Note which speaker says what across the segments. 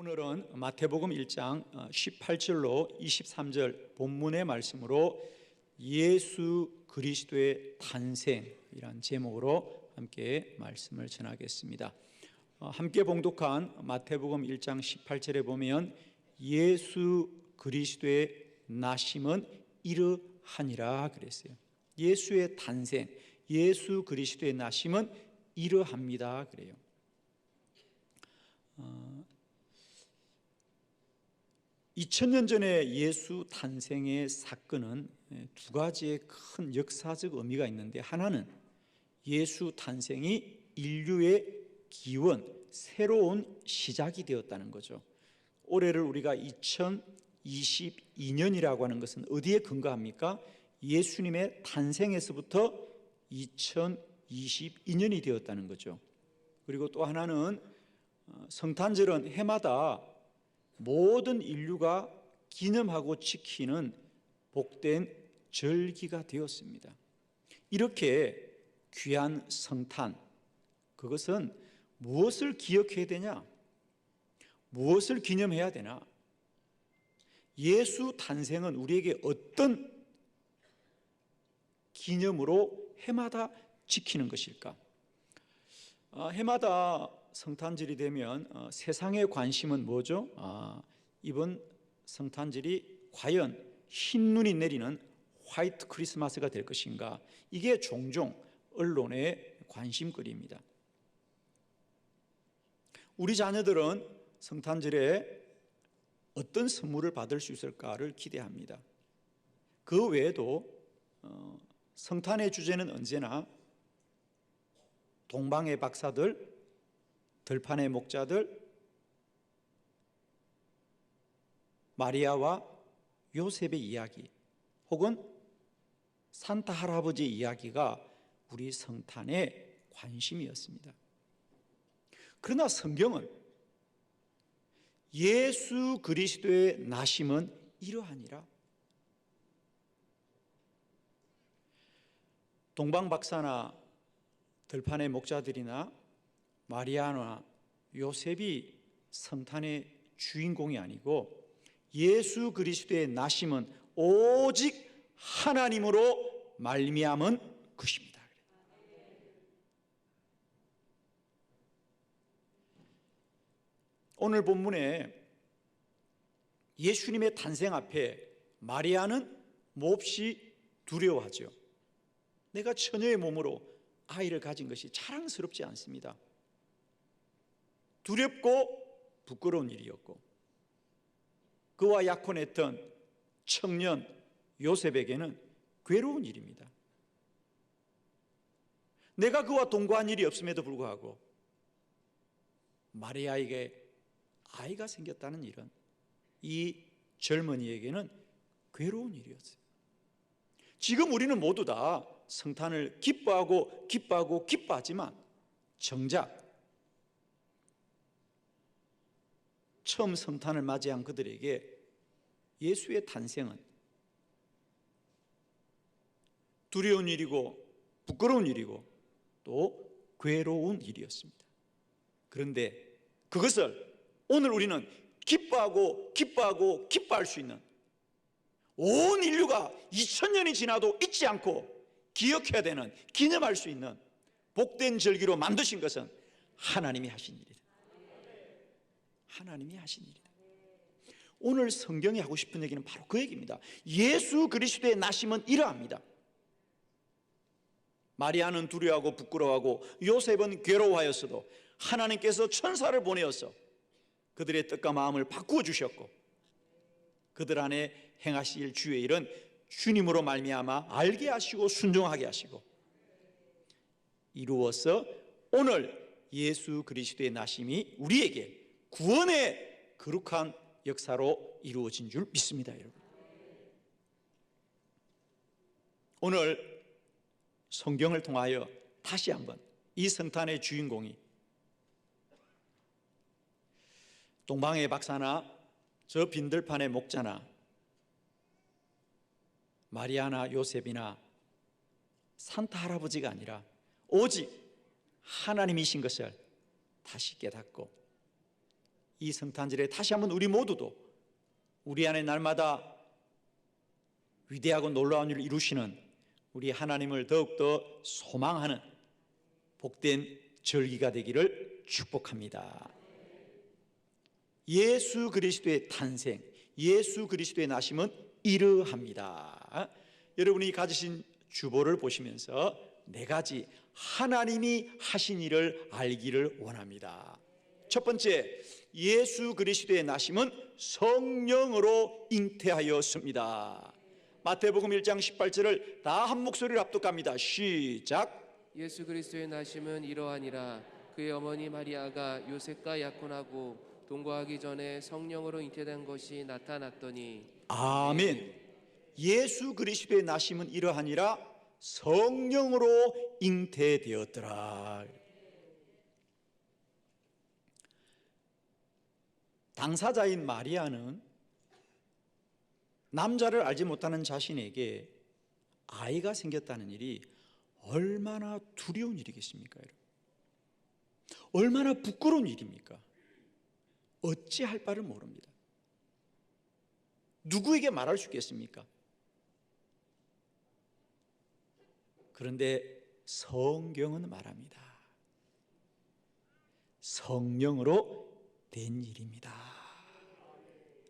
Speaker 1: 오늘은 마태복음 1장 18절로 23절 본문의 말씀으로 예수 그리스도의 탄생이란 제목으로 함께 말씀을 전하겠습니다. 함께 봉독한 마태복음 1장 18절에 보면 예수 그리스도의 나심은 이러하니라 그랬어요. 예수의 탄생, 예수 그리스도의 나심은 이러합니다 그래요. 2000년 전에 예수 탄생의 사건은 두 가지의 큰 역사적 의미가 있는데, 하나는 예수 탄생이 인류의 기원, 새로운 시작이 되었다는 거죠. 올해를 우리가 2022년이라고 하는 것은 어디에 근거합니까? 예수님의 탄생에서부터 2022년이 되었다는 거죠. 그리고 또 하나는 성탄절은 해마다 모든 인류가 기념하고 지키는 복된 절기가 되었습니다. 이렇게 귀한 성탄, 그것은 무엇을 기억해야 되냐? 무엇을 기념해야 되나? 예수 탄생은 우리에게 어떤 기념으로 해마다 지키는 것일까? 해마다 성탄절이 되면 세상의 관심은 뭐죠? 이번 성탄절이 과연 흰눈이 내리는 화이트 크리스마스가 될 것인가? 이게 종종 언론의 관심거리입니다. 우리 자녀들은 성탄절에 어떤 선물을 받을 수 있을까를 기대합니다. 그 외에도 성탄의 주제는 언제나 동방의 박사들, 들판의 목자들, 마리아와 요셉의 이야기, 혹은 산타 할아버지의 이야기가 우리 성탄의 관심이었습니다. 그러나 성경은 예수 그리스도의 나심은 이러하니라. 동방 박사나 들판의 목자들이나 마리아나 요셉이 성탄의 주인공이 아니고 예수 그리스도의 나심은 오직 하나님으로 말미암은 것입니다. 오늘 본문에 예수님의 탄생 앞에 마리아는 몹시 두려워하죠. 내가 처녀의 몸으로 아이를 가진 것이 자랑스럽지 않습니다. 두렵고 부끄러운 일이었고, 그와 약혼했던 청년 요셉에게는 괴로운 일입니다. 내가 그와 동거한 일이 없음에도 불구하고 마리아에게 아이가 생겼다는 일은 이 젊은이에게는 괴로운 일이었어요. 지금 우리는 모두 다 성탄을 기뻐하지만 정작 처음 성탄을 맞이한 그들에게 예수의 탄생은 두려운 일이고 부끄러운 일이고 또 괴로운 일이었습니다. 그런데 그것을 오늘 우리는 기뻐할 수 있는, 온 인류가 2000년이 지나도 잊지 않고 기억해야 되는, 기념할 수 있는 복된 절기로 만드신 것은 하나님이 하신 일이다. 하나님이 하신 일이다. 오늘 성경이 하고 싶은 얘기는 바로 그 얘기입니다. 예수 그리스도의 나심은 이러합니다. 마리아는 두려워하고 부끄러워하고 요셉은 괴로워하였어도 하나님께서 천사를 보내어서 그들의 뜻과 마음을 바꾸어 주셨고, 그들 안에 행하실 주의 일은 주님으로 말미암아 알게 하시고 순종하게 하시고 이루어서 오늘 예수 그리스도의 나심이 우리에게 구원의 거룩한 역사로 이루어진 줄 믿습니다, 여러분. 오늘 성경을 통하여 다시 한번 이 성탄의 주인공이 동방의 박사나 저 빈들판의 목자나 마리아나 요셉이나 산타 할아버지가 아니라 오직 하나님이신 것을 다시 깨닫고 이 성탄절에 다시 한번 우리 모두도 우리 안에 날마다 위대하고 놀라운 일을 이루시는 우리 하나님을 더욱더 소망하는 복된 절기가 되기를 축복합니다. 예수 그리스도의 탄생, 예수 그리스도의 나심은 이러합니다. 여러분이 가지신 주보를 보시면서 네 가지 하나님이 하신 일을 알기를 원합니다. 첫 번째, 예수 그리스도의 나심은 성령으로 잉태하였습니다. 마태복음 1장 18절을 다 한 목소리로 합독합니다. 시작.
Speaker 2: 예수 그리스도의 나심은 이러하니라. 그의 어머니 마리아가 요셉과 약혼하고 동거하기 전에 성령으로 잉태된 것이 나타났더니.
Speaker 1: 아멘. 예수 그리스도의 나심은 이러하니라. 성령으로 잉태되었더라. 당사자인 마리아는 남자를 알지 못하는 자신에게 아이가 생겼다는 일이 얼마나 두려운 일이겠습니까? 여러분? 얼마나 부끄러운 일입니까? 어찌할 바를 모릅니다. 누구에게 말할 수 있겠습니까? 그런데 성경은 말합니다. 성령으로 된 일입니다.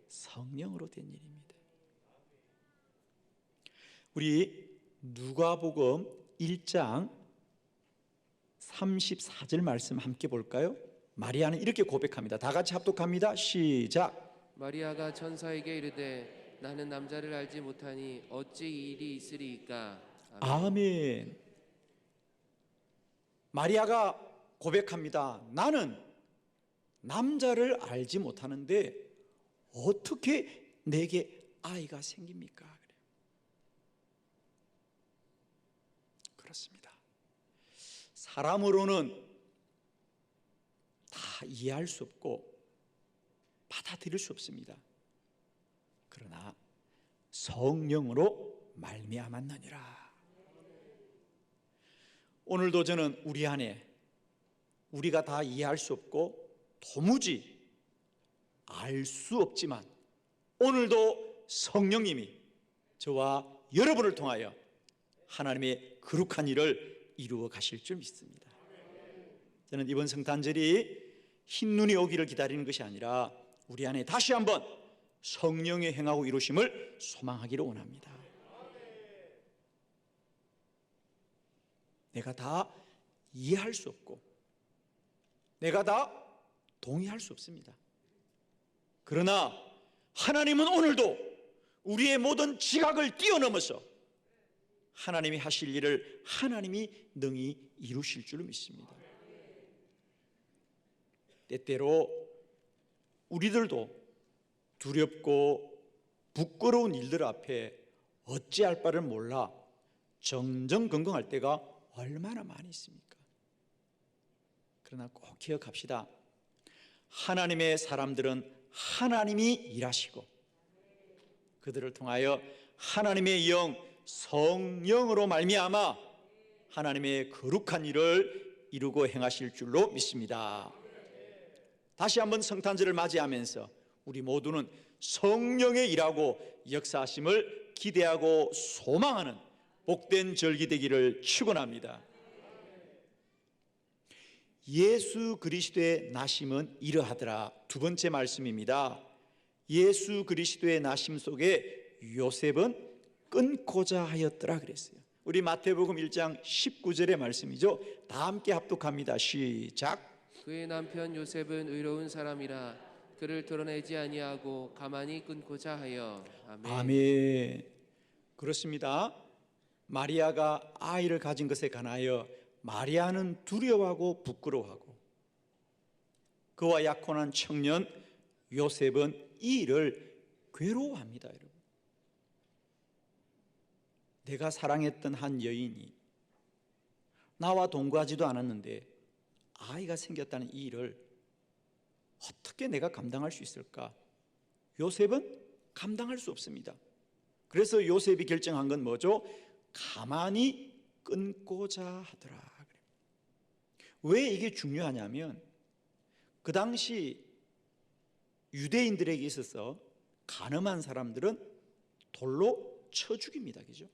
Speaker 1: 성령으로 된 일입니다. 우리 누가복음 1장 34절 말씀 함께 볼까요? 마리아는 이렇게 고백합니다. 다 같이 합독합니다. 시작.
Speaker 2: 마리아가 천사에게 이르되 나는 남자를 알지 못하니 어찌 이 일이 있으리이까.
Speaker 1: 아멘. 마리아가 고백합니다. 나는 남자를 알지 못하는데 어떻게 내게 아이가 생깁니까? 그렇습니다. 사람으로는 다 이해할 수 없고 받아들일 수 없습니다. 그러나 성령으로 말미암았느니라. 오늘도 저는 우리 안에 우리가 다 이해할 수 없고 도무지 알 수 없지만 오늘도 성령님이 저와 여러분을 통하여 하나님의 거룩한 일을 이루어 가실 줄 믿습니다. 저는 이번 성탄절이 흰눈이 오기를 기다리는 것이 아니라 우리 안에 다시 한번 성령의 행하고 이루심을 소망하기를 원합니다. 내가 다 이해할 수 없고 내가 다 동의할 수 없습니다. 그러나 하나님은 오늘도 우리의 모든 지각을 뛰어넘어서 하나님이 하실 일을 하나님이 능히 이루실 줄 믿습니다. 때때로 우리들도 두렵고 부끄러운 일들 앞에 어찌할 바를 몰라 정정건강할 때가 얼마나 많이 있습니까? 그러나 꼭 기억합시다. 하나님의 사람들은 하나님이 일하시고 그들을 통하여 하나님의 영 성령으로 말미암아 하나님의 거룩한 일을 이루고 행하실 줄로 믿습니다. 다시 한번 성탄절을 맞이하면서 우리 모두는 성령의 일하고 역사하심을 기대하고 소망하는 복된 절기 되기를 축원합니다. 예수 그리스도의 나심은 이러하더라. 두 번째 말씀입니다. 예수 그리스도의 나심 속에 요셉은 끊고자 하였더라 그랬어요. 우리 마태복음 1장 19절의 말씀이죠. 다 함께 합독합니다. 시작.
Speaker 2: 그의 남편 요셉은 의로운 사람이라 그를 드러내지 아니하고 가만히 끊고자 하여. 아멘.
Speaker 1: 아멘. 그렇습니다. 마리아가 아이를 가진 것에 관하여 마리아는 두려워하고 부끄러워하고 그와 약혼한 청년 요셉은 이 일을 괴로워합니다. 여러분, 내가 사랑했던 한 여인이 나와 동거하지도 않았는데 아이가 생겼다는 이 일을 어떻게 내가 감당할 수 있을까? 요셉은 감당할 수 없습니다. 그래서 요셉이 결정한 건 뭐죠? 가만히 끊고자 하더라. 왜 이게 중요하냐면 그 당시 유대인들에게 있어서 간음한 사람들은 돌로 쳐 죽입니다. 그죠?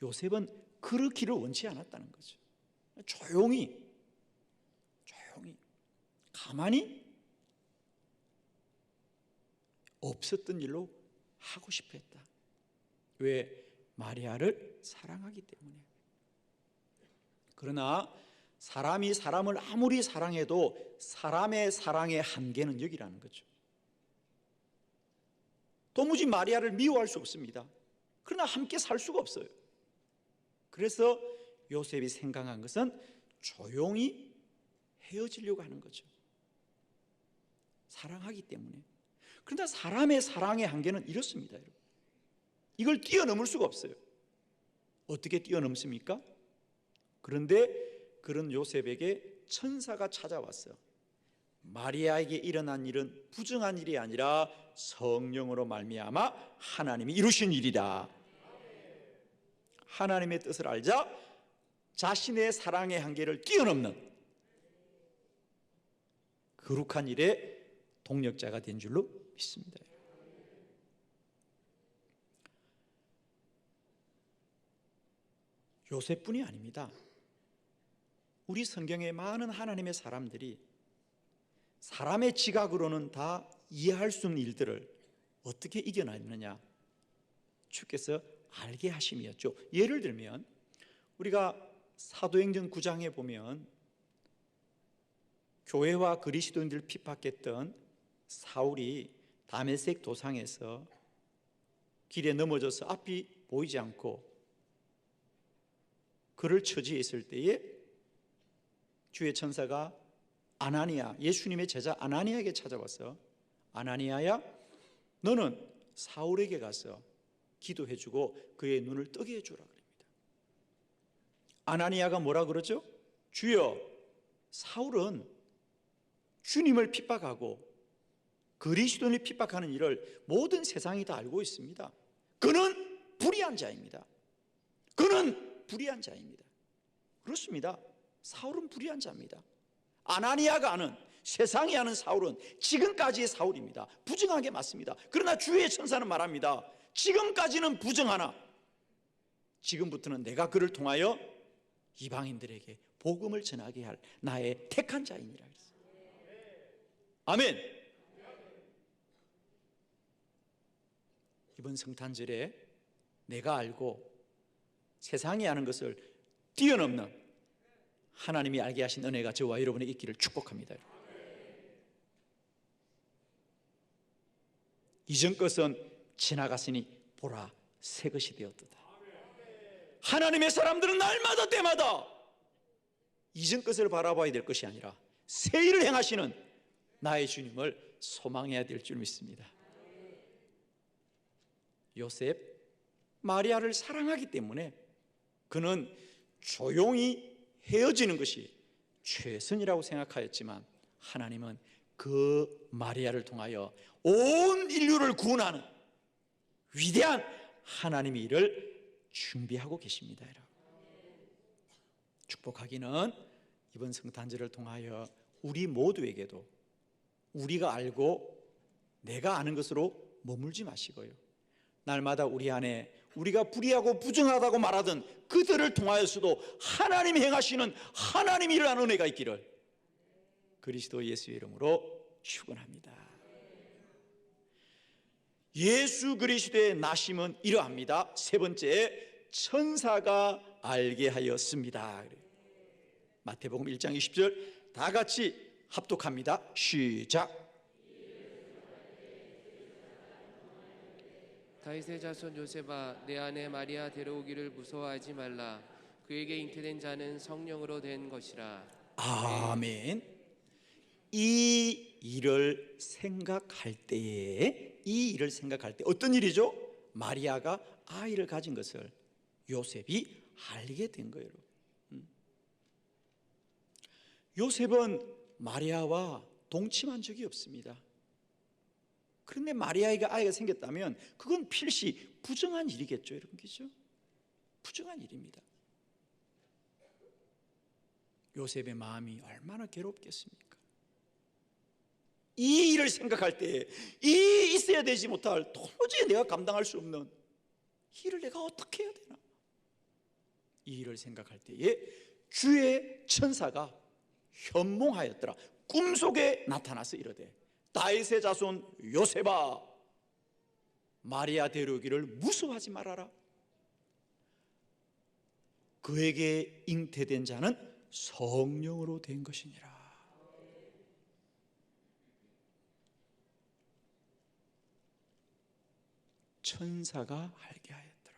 Speaker 1: 요셉은 그렇기를 원치 않았다는 거죠. 조용히 가만히 없었던 일로 하고 싶어 했다. 왜? 마리아를 사랑하기 때문에. 그러나 사람이 사람을 아무리 사랑해도 사람의 사랑의 한계는 여기라는 거죠. 도무지 마리아를 미워할 수 없습니다. 그러나 함께 살 수가 없어요. 그래서 요셉이 생각한 것은 조용히 헤어지려고 하는 거죠. 사랑하기 때문에. 그러나 사람의 사랑의 한계는 이렇습니다, 여러분. 이걸 뛰어넘을 수가 없어요. 어떻게 뛰어넘습니까? 그런데 그런 요셉에게 천사가 찾아왔어. 마리아에게 일어난 일은 부정한 일이 아니라 성령으로 말미암아 하나님이 이루신 일이다. 하나님의 뜻을 알자 자신의 사랑의 한계를 뛰어넘는 거룩한 일에 동력자가 된 줄로 믿습니다. 요셉뿐이 아닙니다. 우리 성경에 많은 하나님의 사람들이 사람의 지각으로는 다 이해할 수 없는 일들을 어떻게 이겨냈느냐 주께서 알게 하심이었죠. 예를 들면 우리가 사도행전 9장에 보면 교회와 그리스도인들을 핍박했던 사울이 다메섹 도상에서 길에 넘어져서 앞이 보이지 않고 그를 처지했을 때에 주의 천사가 아나니아, 예수님의 제자 아나니아에게 찾아와서 아나니아야, 너는 사울에게 가서 기도해주고 그의 눈을 뜨게 해주라 그럽니다. 아나니아가 뭐라 그러죠? 주여, 사울은 주님을 핍박하고 그리스도인을 핍박하는 일을 모든 세상이 다 알고 있습니다. 그는 불의한 자입니다. 그는 불의한 자입니다. 그렇습니다. 사울은 불의한 자입니다. 아나니아가 아는, 세상이 아는 사울은 지금까지의 사울입니다. 부정하게 맞습니다. 그러나 주의 천사는 말합니다. 지금까지는 부정하나 지금부터는 내가 그를 통하여 이방인들에게 복음을 전하게 할 나의 택한 자이니라. 아멘. 이번 성탄절에 내가 알고 세상이 아는 것을 뛰어넘는 하나님이 알게 하신 은혜가 저와 여러분에게 있기를 축복합니다. 이전 것은 지나갔으니 보라 새 것이 되었도다. 하나님의 사람들은 날마다 때마다 이전 것을 바라봐야 될 것이 아니라 새 일을 행하시는 나의 주님을 소망해야 될 줄 믿습니다. 요셉, 마리아를 사랑하기 때문에 그는 조용히 헤어지는 것이 최선이라고 생각하였지만 하나님은 그 마리아를 통하여 온 인류를 구원하는 위대한 하나님의 일을 준비하고 계십니다. 축복하기는 이번 성탄절을 통하여 우리 모두에게도 우리가 알고 내가 아는 것으로 머물지 마시고요, 날마다 우리 안에 우리가 불의하고 부정하다고 말하던 그들을 통하여서도 하나님이 행하시는 하나님이 일어나는 은혜가 있기를 그리스도 예수의 이름으로 축원합니다. 예수 그리스도의 나심은 이러합니다. 세 번째, 천사가 알게 하였습니다. 마태복음 1장 20절 다 같이 합독합니다. 시작.
Speaker 2: 다윗의 자손 요셉아, 내 아내 마리아 데려오기를 무서워하지 말라. 그에게 잉태된 자는 성령으로 된 것이라.
Speaker 1: 아멘. 이 일을 생각할 때에 어떤 일이죠? 마리아가 아이를 가진 것을 요셉이 알게 된 거예요. 요셉은 마리아와 동침한 적이 없습니다. 그런데 마리아에게 아이가 생겼다면 그건 필시 부정한 일이겠죠, 여러분, 그죠? 부정한 일입니다. 요셉의 마음이 얼마나 괴롭겠습니까? 이 일을 생각할 때에 이 있어야 되지 못할 도무지 내가 감당할 수 없는 일을 내가 어떻게 해야 되나? 이 일을 생각할 때에 주의 천사가 현몽하였더라. 꿈속에 나타나서 이르되 다윗의 자손 요셉아 마리아 데려오기를 무서워하지 말아라. 그에게 잉태된 자는 성령으로 된 것이니라. 천사가 알게 하였더라.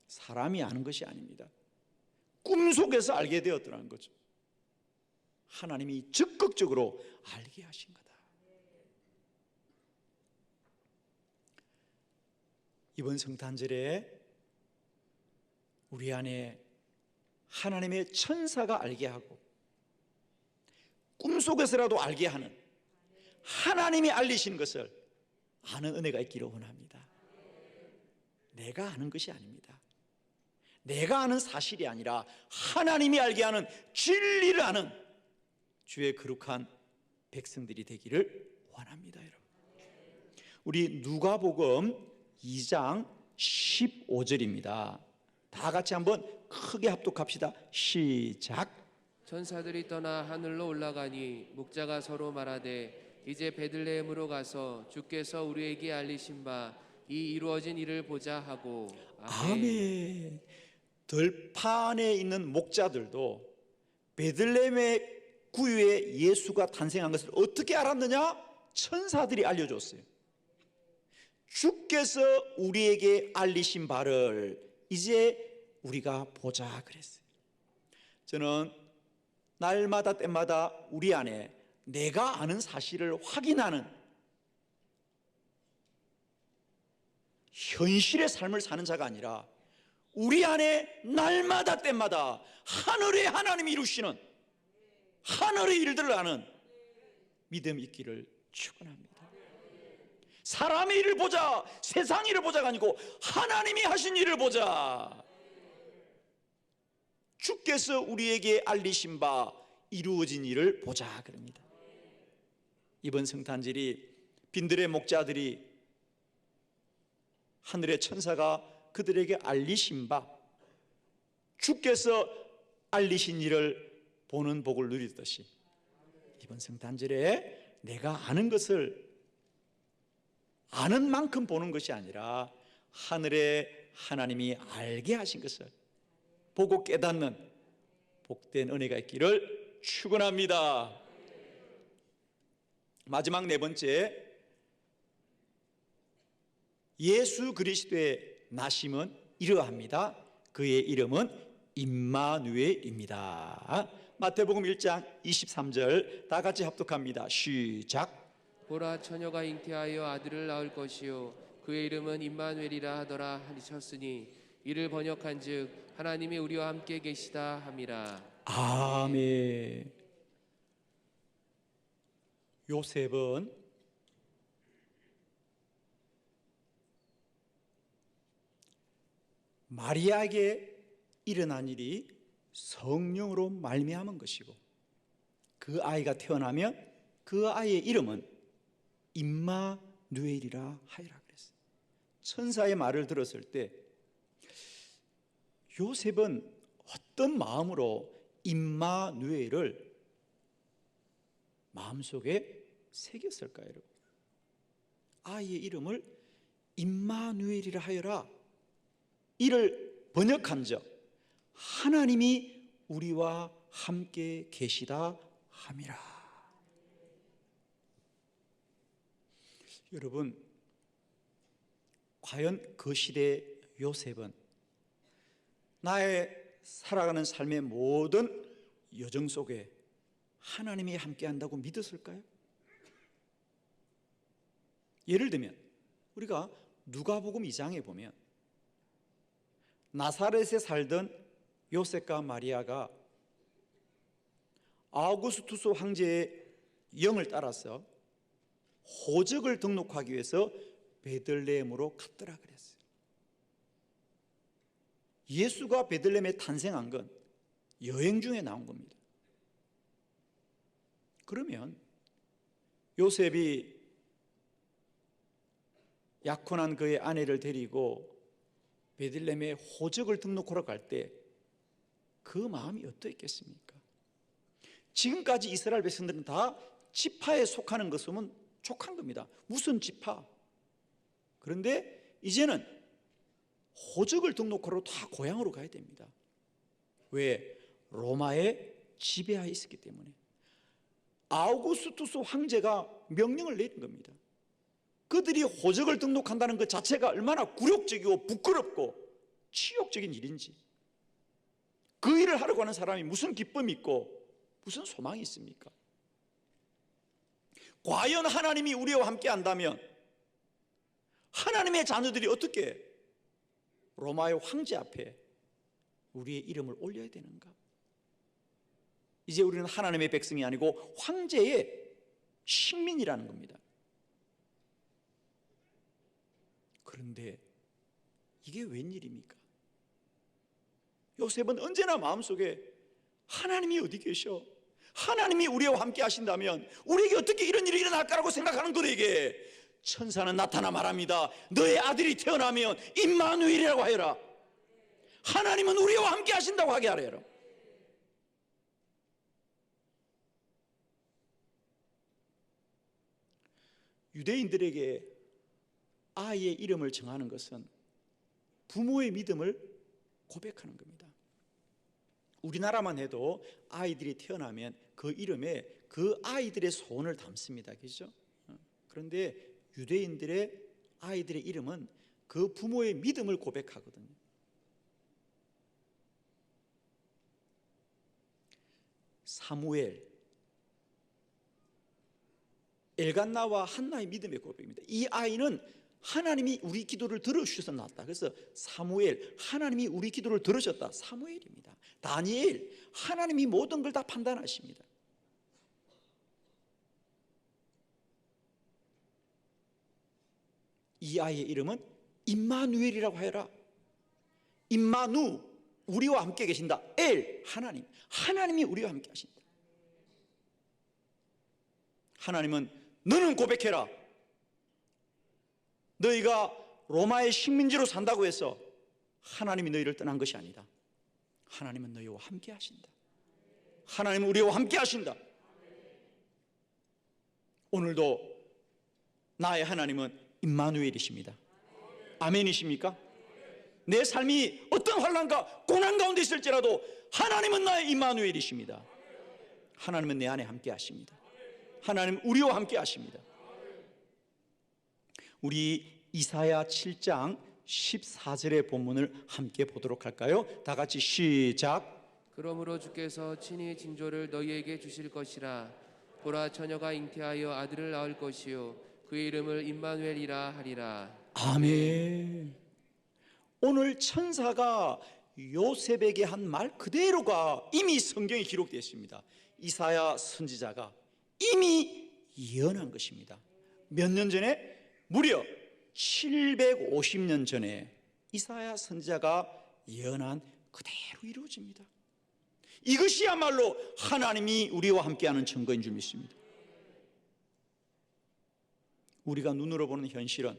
Speaker 1: 사람이 아는 것이 아닙니다. 꿈속에서 알게 되었더라는 거죠. 하나님이 적극적으로 알게 하신 거다. 이번 성탄절에 우리 안에 하나님의 천사가 알게 하고 꿈속에서라도 알게 하는 하나님이 알리신 것을 아는 은혜가 있기를 원합니다. 내가 아는 것이 아닙니다. 내가 아는 사실이 아니라 하나님이 알게 하는 진리를 아는 주의 거룩한 백성들이 되기를 원합니다. 여러분, 우리 누가복음 2장 15절입니다. 다 같이 한번 크게 합독합시다. 시작.
Speaker 2: 천사들이 떠나 하늘로 올라가니 목자가 서로 말하되 이제 베들레헴으로 가서 주께서 우리에게 알리신 바 이 이루어진 일을 보자 하고.
Speaker 1: 아멘. 들판에 있는 목자들도 베들레헴의 구유에 예수가 탄생한 것을 어떻게 알았느냐? 천사들이 알려줬어요. 주께서 우리에게 알리신 바를 이제 우리가 보자 그랬어요. 저는 날마다 때마다 우리 안에 내가 아는 사실을 확인하는 현실의 삶을 사는 자가 아니라 우리 안에 날마다 때마다 하늘의 하나님이 이루시는 하늘의 일들을 아는 믿음이 있기를 축원합니다. 사람의 일을 보자, 세상 일을 보자가 아니고 하나님이 하신 일을 보자. 주께서 우리에게 알리신 바 이루어진 일을 보자 그럽니다. 이번 성탄절이 빈들의 목자들이 하늘의 천사가 그들에게 알리신 바 주께서 알리신 일을 보는 복을 누리듯이 이번 성탄절에 내가 아는 것을 아는 만큼 보는 것이 아니라 하늘의 하나님이 알게 하신 것을 보고 깨닫는 복된 은혜가 있기를 축원합니다. 마지막 네 번째, 예수 그리스도의 나심은 이러합니다. 그의 이름은 임마누엘입니다. 마태복음 1장 23절 다 같이 합독합니다. 시작.
Speaker 2: 보라, 처녀가 잉태하여 아들을 낳을 것이요 그의 이름은 임마누엘이라 하더라 하셨으니 이를 번역한즉 하나님이 우리와 함께 계시다 함이라.
Speaker 1: 아멘. 요셉은 마리아에게 일어난 일이 성령으로 말미암은 것이고 그 아이가 태어나면 그 아이의 이름은 임마누엘이라 하여라 그랬어요. 천사의 말을 들었을 때 요셉은 어떤 마음으로 임마누엘을 마음속에 새겼을까요? 여러분? 아이의 이름을 임마누엘이라 하여라, 이를 번역한즉 하나님이 우리와 함께 계시다 함이라. 여러분, 과연 그 시대 요셉은 나의 살아가는 삶의 모든 여정 속에 하나님이 함께한다고 믿었을까요? 예를 들면 우리가 누가복음 2장에 보면 나사렛에 살던 요셉과 마리아가 아우구스투스 황제의 영을 따라서 호적을 등록하기 위해서 베들레헴으로 갔더라 그랬어요. 예수가 베들레헴에 탄생한 건 여행 중에 나온 겁니다. 그러면 요셉이 약혼한 그의 아내를 데리고 베들레헴에 호적을 등록하러 갈 때 그 마음이 어떠했겠습니까? 지금까지 이스라엘 백성들은 다 지파에 속하는 것은 족한 겁니다. 무슨 지파? 그런데 이제는 호적을 등록하러 다 고향으로 가야 됩니다. 왜? 로마의 지배하에 있었기 때문에. 아우구스투스 황제가 명령을 내린 겁니다. 그들이 호적을 등록한다는 것 자체가 얼마나 굴욕적이고 부끄럽고 치욕적인 일인지, 그 일을 하려고 하는 사람이 무슨 기쁨이 있고 무슨 소망이 있습니까? 과연 하나님이 우리와 함께 한다면 하나님의 자녀들이 어떻게 로마의 황제 앞에 우리의 이름을 올려야 되는가? 이제 우리는 하나님의 백성이 아니고 황제의 식민이라는 겁니다. 그런데 이게 웬일입니까? 요셉은 언제나 마음속에 하나님이 어디 계셔? 하나님이 우리와 함께 하신다면 우리에게 어떻게 이런 일이 일어날까라고 생각하는 그에게 천사는 나타나 말합니다. 너의 아들이 태어나면 임마누엘이라고 하여라. 하나님은 우리와 함께 하신다고 하게 하라. 유대인들에게 아이의 이름을 정하는 것은 부모의 믿음을 고백하는 겁니다. 우리나라만 해도 아이들이 태어나면 그 이름에 그 아이들의 소원을 담습니다. 그렇죠? 그런데 유대인들의 아이들의 이름은 그 부모의 믿음을 고백하거든요. 사무엘, 엘간나와 한나의 믿음의 고백입니다. 이 아이는 하나님이 우리 기도를 들어주셔서 낳았다. 그래서 사무엘, 하나님이 우리 기도를 들으셨다. 사무엘입니다. 다니엘, 하나님이 모든 걸 다 판단하십니다. 이 아이의 이름은 임마누엘이라고 하여라. 임마누, 우리와 함께 계신다. 엘, 하나님, 하나님이 우리와 함께 하신다. 하나님은 너는 고백해라. 너희가 로마의 식민지로 산다고 해서 하나님이 너희를 떠난 것이 아니다. 하나님은 너희와 함께 하신다. 하나님은 우리와 함께 하신다. 오늘도 나의 하나님은 임마누엘이십니다. 아멘이십니까? 내 삶이 어떤 환난과 고난 가운데 있을지라도 하나님은 나의 임마누엘이십니다. 하나님은 내 안에 함께 하십니다. 하나님은 우리와 함께 하십니다. 우리 이사야 7장 14절의 본문을 함께 보도록 할까요? 다 같이 시작.
Speaker 2: 그러므로 주께서 친히 징조를 너희에게 주실 것이라. 보라, 처녀가 잉태하여 아들을 낳을 것이요 그의 이름을 임마누엘이라 하리라.
Speaker 1: 아멘. 오늘 천사가 요셉에게 한 말 그대로가 이미 성경에 기록되어 있습니다. 이사야 선지자가 이미 예언한 것입니다. 몇 년 전에? 무려 750년 전에 이사야 선지자가 예언한 그대로 이루어집니다. 이것이야말로 하나님이 우리와 함께하는 증거인 줄 믿습니다. 우리가 눈으로 보는 현실은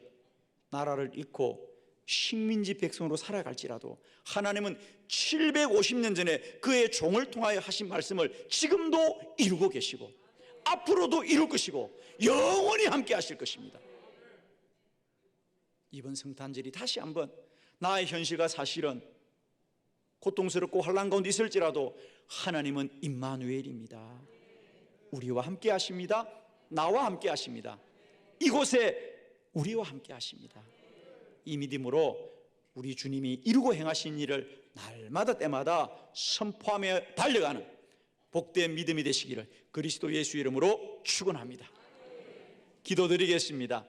Speaker 1: 나라를 잃고 식민지 백성으로 살아갈지라도 하나님은 750년 전에 그의 종을 통하여 하신 말씀을 지금도 이루고 계시고 앞으로도 이룰 것이고 영원히 함께 하실 것입니다. 이번 성탄절이 다시 한번 나의 현실과 사실은 고통스럽고 환난 가운데 있을지라도 하나님은 임마누엘입니다. 우리와 함께 하십니다. 나와 함께 하십니다. 이곳에 우리와 함께 하십니다. 이 믿음으로 우리 주님이 이루고 행하신 일을 날마다 때마다 선포하며 달려가는 복된 믿음이 되시기를 그리스도 예수 이름으로 축원합니다. 기도드리겠습니다.